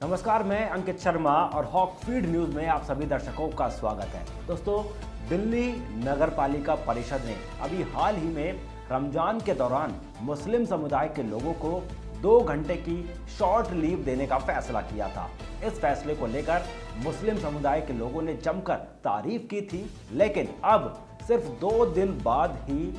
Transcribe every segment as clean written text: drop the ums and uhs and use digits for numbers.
नमस्कार, मैं अंकित शर्मा और हॉक फीड न्यूज में आप सभी दर्शकों का स्वागत है। दोस्तों, दिल्ली नगर पालिका परिषद ने अभी हाल ही में रमजान के दौरान मुस्लिम समुदाय के लोगों को 2 घंटे की शॉर्ट लीव देने का फैसला किया था। इस फैसले को लेकर मुस्लिम समुदाय के लोगों ने जमकर तारीफ की थी, लेकिन अब सिर्फ 2 दिन बाद ही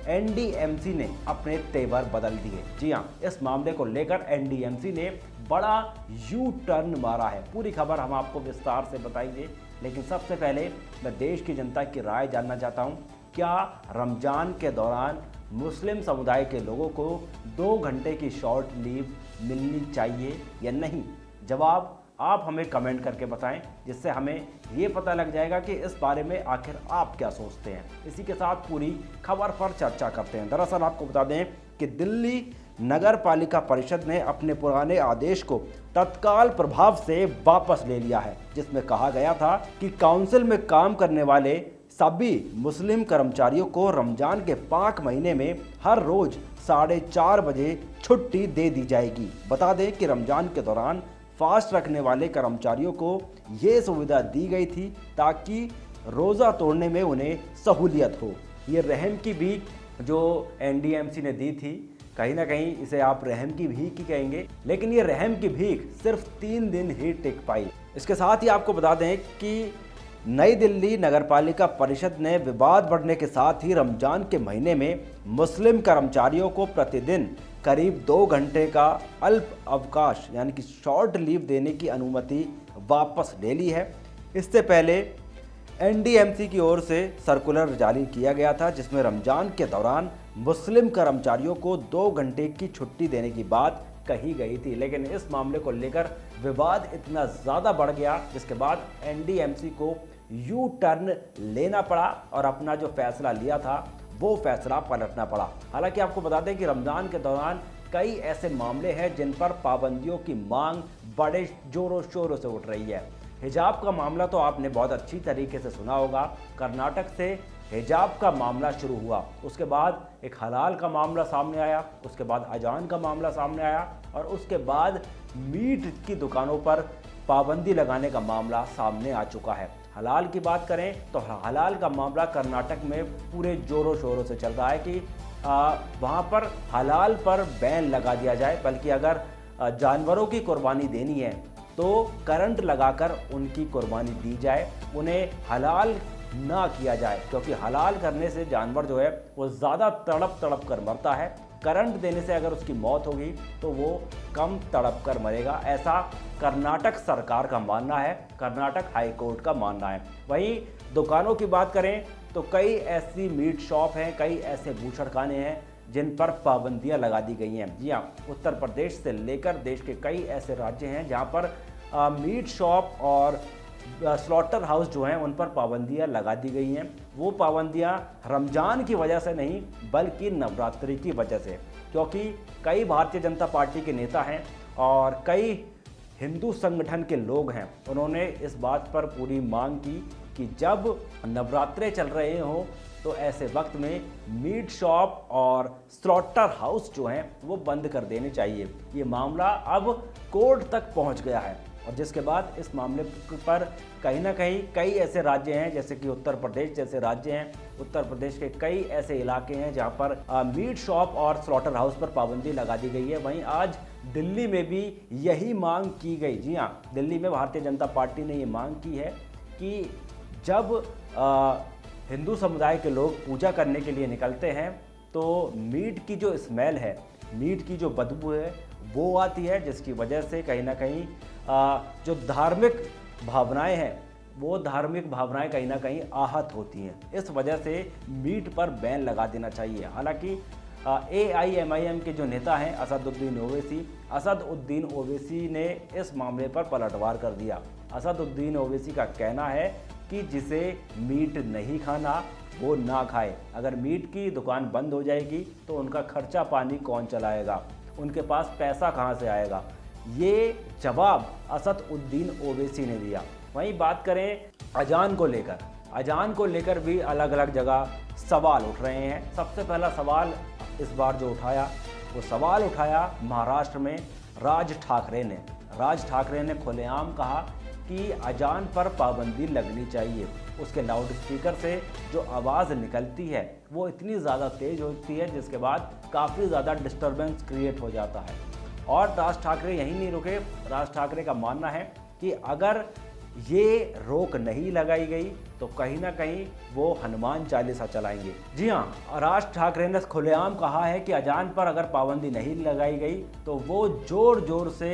एनडीएमसी ने अपने तेवर बदल दिए। जी हां, इस मामले को लेकर एनडीएमसी ने बड़ा यू टर्न मारा है। पूरी खबर हम आपको विस्तार से बताएंगे, लेकिन सबसे पहले मैं देश की जनता की राय जानना चाहता हूं। क्या रमजान के दौरान मुस्लिम समुदाय के लोगों को 2 घंटे की शॉर्ट लीव मिलनी चाहिए या नहीं? जवाब आप हमें कमेंट करके बताएं, जिससे हमें ये पता लग जाएगा कि इस बारे में आखिर आप क्या सोचते हैं। इसी के साथ पूरी खबर पर चर्चा करते हैं। दरअसल आपको बता दें कि दिल्ली नगर पालिका परिषद ने अपने पुराने आदेश को तत्काल प्रभाव से वापस ले लिया है, जिसमें कहा गया था कि काउंसिल में काम करने वाले सभी मुस्लिम कर्मचारियों को रमजान के पाक महीने में हर रोज 4:30 बजे छुट्टी दे दी जाएगी। बता दें कि रमजान के दौरान फास्ट रखने वाले कर्मचारियों को ये सुविधा दी गई थी ताकि रोज़ा तोड़ने में उन्हें सहूलियत हो। ये रहम की भीख जो एनडीएमसी ने दी थी, कहीं ना कहीं इसे आप रहम की भीख ही कहेंगे, लेकिन ये रहम की भीख सिर्फ 3 दिन ही टिक पाई। इसके साथ ही आपको बता दें कि नई दिल्ली नगरपालिका परिषद ने विवाद बढ़ने के साथ ही रमजान के महीने में मुस्लिम कर्मचारियों को प्रतिदिन करीब 2 घंटे का अल्प अवकाश यानी कि शॉर्ट लीव देने की अनुमति वापस ले ली है। इससे पहले एनडीएमसी की ओर से सर्कुलर जारी किया गया था, जिसमें रमजान के दौरान मुस्लिम कर्मचारियों को 2 घंटे की छुट्टी देने की बात कही गई थी, लेकिन इस मामले को लेकर विवाद इतना ज़्यादा बढ़ गया, जिसके बाद एनडीएमसी को यू टर्न लेना पड़ा और अपना जो फैसला लिया था वो फैसला पलटना पड़ा। हालांकि आपको बता दें कि रमज़ान के दौरान कई ऐसे मामले हैं जिन पर पाबंदियों की मांग बड़े जोरों शोरों से उठ रही है। हिजाब का मामला तो आपने बहुत अच्छी तरीके से सुना होगा। कर्नाटक से हिजाब का मामला शुरू हुआ, उसके बाद एक हलाल का मामला सामने आया, उसके बाद अजान का मामला सामने आया और उसके बाद मीट की दुकानों पर पाबंदी लगाने का मामला सामने आ चुका है। हलाल की बात करें तो हलाल का मामला कर्नाटक में पूरे जोरों शोरों से चल रहा है कि वहाँ पर हलाल पर बैन लगा दिया जाए, बल्कि अगर जानवरों की कुर्बानी देनी है तो करंट लगाकर उनकी कुर्बानी दी जाए, उन्हें हलाल ना किया जाए, क्योंकि हलाल करने से जानवर जो है वो ज़्यादा तड़प तड़प कर मरता है। करंट देने से अगर उसकी मौत होगी तो वो कम तड़प कर मरेगा, ऐसा कर्नाटक सरकार का मानना है, कर्नाटक हाई कोर्ट का मानना है। वहीं दुकानों की बात करें तो कई ऐसी मीट शॉप हैं, कई ऐसे बूचड़खाने हैं जिन पर पाबंदियां लगा दी गई हैं। जी हाँ, उत्तर प्रदेश से लेकर देश के कई ऐसे राज्य हैं जहां पर मीट शॉप और स्लॉटर हाउस जो हैं उन पर पाबंदियां लगा दी गई हैं। वो पाबंदियां रमज़ान की वजह से नहीं बल्कि नवरात्रि की वजह से, क्योंकि कई भारतीय जनता पार्टी के नेता हैं और कई हिंदू संगठन के लोग हैं, उन्होंने इस बात पर पूरी मांग की कि जब नवरात्रे चल रहे हों तो ऐसे वक्त में मीट शॉप और स्लॉटर हाउस जो हैं वो बंद कर देने चाहिए। ये मामला अब कोर्ट तक पहुंच गया है और जिसके बाद इस मामले पर कहीं ना कहीं कई ऐसे राज्य हैं, जैसे कि उत्तर प्रदेश जैसे राज्य हैं, उत्तर प्रदेश के कई ऐसे इलाके हैं जहां पर मीट शॉप और स्लॉटर हाउस पर पाबंदी लगा दी गई है। वहीं आज दिल्ली में भी यही मांग की गई। जी हाँ, दिल्ली में भारतीय जनता पार्टी ने ये मांग की है कि जब हिंदू समुदाय के लोग पूजा करने के लिए निकलते हैं तो मीट की जो स्मेल है, मीट की जो बदबू है वो आती है, जिसकी वजह से कहीं ना कहीं जो धार्मिक भावनाएं हैं वो धार्मिक भावनाएं कहीं ना कहीं आहत होती हैं। इस वजह से मीट पर बैन लगा देना चाहिए। हालांकि AIMIM के जो नेता हैं असदुद्दीन ओवैसी ने इस मामले पर पलटवार कर दिया। असदुद्दीन ओवैसी का कहना है कि जिसे मीट नहीं खाना वो ना खाए। अगर मीट की दुकान बंद हो जाएगी तो उनका खर्चा पानी कौन चलाएगा, उनके पास पैसा कहाँ से आएगा, ये जवाब असदुद्दीन ओवैसी ने दिया। वहीं बात करें अजान को लेकर भी अलग अलग जगह सवाल उठ रहे हैं। सबसे पहला सवाल इस बार जो उठाया वो सवाल उठाया महाराष्ट्र में राज ठाकरे ने। राज ठाकरे ने खुलेआम कहा कि अजान पर पाबंदी लगनी चाहिए। उसके लाउड स्पीकर से जो आवाज़ निकलती है वो इतनी ज़्यादा तेज़ होती है जिसके बाद काफ़ी ज़्यादा डिस्टर्बेंस क्रिएट हो जाता है। और राज ठाकरे यहीं नहीं रुके। राज ठाकरे का मानना है कि अगर ये रोक नहीं लगाई गई तो कहीं ना कहीं वो हनुमान चालीसा चलाएंगे। जी हाँ, राज ठाकरे ने खुलेआम कहा है कि अजान पर अगर पाबंदी नहीं लगाई गई तो वो जोर जोर से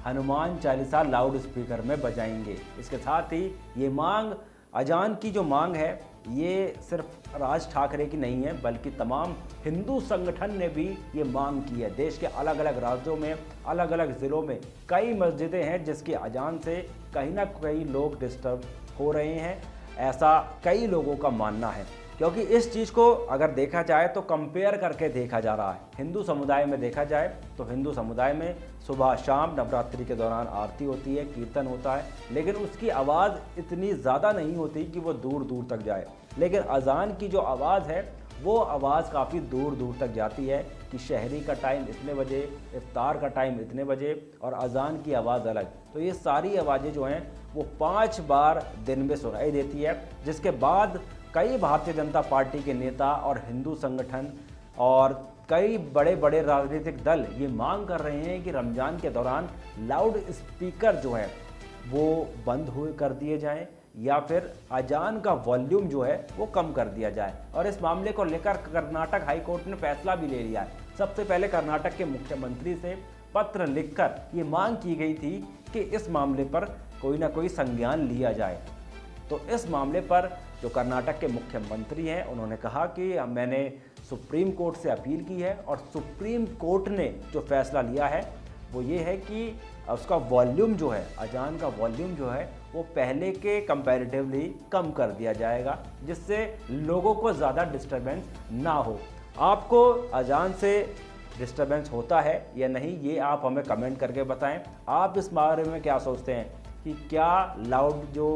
हनुमान चालीसा लाउड स्पीकर में बजाएंगे। इसके साथ ही ये मांग, अजान की जो मांग है, ये सिर्फ राज ठाकरे की नहीं है बल्कि तमाम हिंदू संगठन ने भी ये मांग की है। देश के अलग अलग राज्यों में, अलग अलग ज़िलों में कई मस्जिदें हैं जिसकी अजान से कहीं ना कहीं लोग डिस्टर्ब हो रहे हैं, ऐसा कई लोगों का मानना है। क्योंकि इस चीज़ को अगर देखा जाए तो कंपेयर करके देखा जा रहा है। हिंदू समुदाय में देखा जाए तो हिंदू समुदाय में सुबह शाम नवरात्रि के दौरान आरती होती है, कीर्तन होता है, लेकिन उसकी आवाज़ इतनी ज़्यादा नहीं होती कि वो दूर दूर तक जाए। लेकिन अजान की जो आवाज़ है वो आवाज़ काफ़ी दूर दूर तक जाती है कि शहरी का टाइम इतने बजे, इफ्तार का टाइम इतने बजे और अजान की आवाज़ अलग। तो ये सारी आवाज़ें जो हैं वो 5 बार दिन में सुनाई देती है, जिसके बाद कई भारतीय जनता पार्टी के नेता और हिंदू संगठन और कई बड़े बड़े राजनीतिक दल ये मांग कर रहे हैं कि रमज़ान के दौरान लाउड स्पीकर जो है वो बंद हुए कर दिए जाएं या फिर अजान का वॉल्यूम जो है वो कम कर दिया जाए। और इस मामले को लेकर कर्नाटक हाई कोर्ट ने फैसला भी ले लिया है। सबसे पहले कर्नाटक के मुख्यमंत्री से पत्र लिखकर ये मांग की गई थी कि इस मामले पर कोई ना कोई संज्ञान लिया जाए। तो इस मामले पर जो कर्नाटक के मुख्यमंत्री हैं उन्होंने कहा कि मैंने सुप्रीम कोर्ट से अपील की है और सुप्रीम कोर्ट ने जो फैसला लिया है वो ये है कि उसका वॉल्यूम जो है, अजान का वॉल्यूम जो है वो पहले के कंपैरेटिवली कम कर दिया जाएगा, जिससे लोगों को ज़्यादा डिस्टर्बेंस ना हो। आपको अजान से डिस्टर्बेंस होता है या नहीं, ये आप हमें कमेंट करके बताएं। आप इस बारे में क्या सोचते हैं कि क्या लाउड जो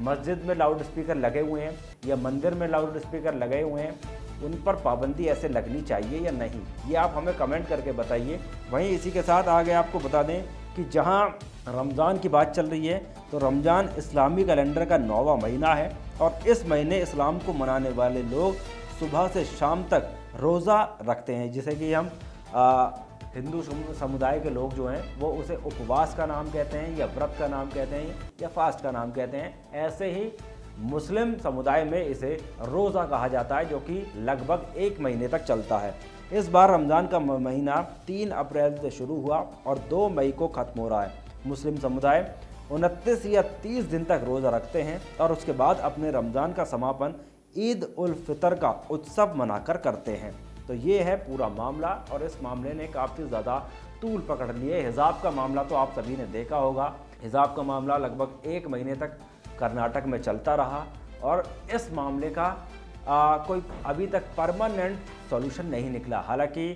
मस्जिद में लाउड स्पीकर लगे हुए हैं या मंदिर में लाउड स्पीकर लगे हुए हैं उन पर पाबंदी ऐसे लगनी चाहिए या नहीं, ये आप हमें कमेंट करके बताइए। वहीं इसी के साथ आगे आपको बता दें कि जहां रमज़ान की बात चल रही है तो रमज़ान इस्लामी कैलेंडर का 9वां महीना है और इस महीने इस्लाम को मनाने वाले लोग सुबह से शाम तक रोज़ा रखते हैं, जिसे कि हम हिंदू समुदाय के लोग जो हैं वो उसे उपवास का नाम कहते हैं या व्रत का नाम कहते हैं या फास्ट का नाम कहते हैं। ऐसे ही मुस्लिम समुदाय में इसे रोज़ा कहा जाता है, जो कि लगभग 1 महीने तक चलता है। इस बार रमज़ान का महीना 3 अप्रैल से शुरू हुआ और 2 मई को ख़त्म हो रहा है। मुस्लिम समुदाय 29 या 30 दिन तक रोज़ा रखते हैं और उसके बाद अपने रमज़ान का समापन ईद उल फितर का उत्सव मनाकर करते हैं। तो ये है पूरा मामला और इस मामले ने काफ़ी ज़्यादा तूल पकड़ लिए। हिजाब का मामला तो आप सभी ने देखा होगा। हिजाब का मामला लगभग 1 महीने तक कर्नाटक में चलता रहा और इस मामले का कोई अभी तक परमानेंट सॉल्यूशन नहीं निकला। हालांकि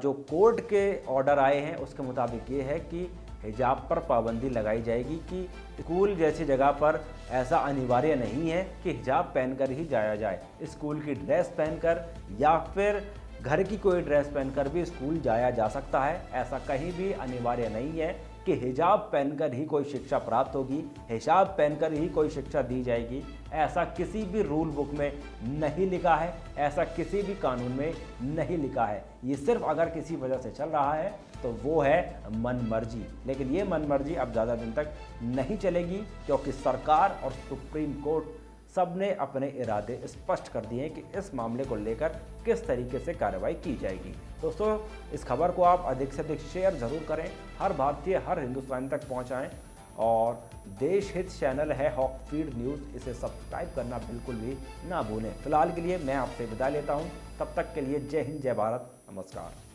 जो कोर्ट के ऑर्डर आए हैं उसके मुताबिक ये है कि हिजाब पर पाबंदी लगाई जाएगी कि स्कूल जैसी जगह पर ऐसा अनिवार्य नहीं है कि हिजाब पहनकर ही जाया जाए। स्कूल की ड्रेस पहनकर या फिर घर की कोई ड्रेस पहनकर भी स्कूल जाया जा सकता है। ऐसा कहीं भी अनिवार्य नहीं है कि हिजाब पहनकर ही कोई शिक्षा प्राप्त होगी, हिजाब पहनकर ही कोई शिक्षा दी जाएगी। ऐसा किसी भी रूल बुक में नहीं लिखा है, ऐसा किसी भी कानून में नहीं लिखा है। ये सिर्फ अगर किसी वजह से चल रहा है तो वो है मनमर्जी। लेकिन ये मनमर्जी अब ज़्यादा दिन तक नहीं चलेगी, क्योंकि सरकार और सुप्रीम कोर्ट सब ने अपने इरादे स्पष्ट कर दिए हैं कि इस मामले को लेकर किस तरीके से कार्रवाई की जाएगी। दोस्तों, इस खबर को आप अधिक से अधिक शेयर ज़रूर करें, हर भारतीय, हर हिंदुस्तानी तक पहुंचाएं और देश हित चैनल है हॉक फीड न्यूज़, इसे सब्सक्राइब करना बिल्कुल भी ना भूलें। फिलहाल के लिए मैं आपसे विदा लेता हूं, तब तक के लिए जय हिंद, जय भारत, नमस्कार।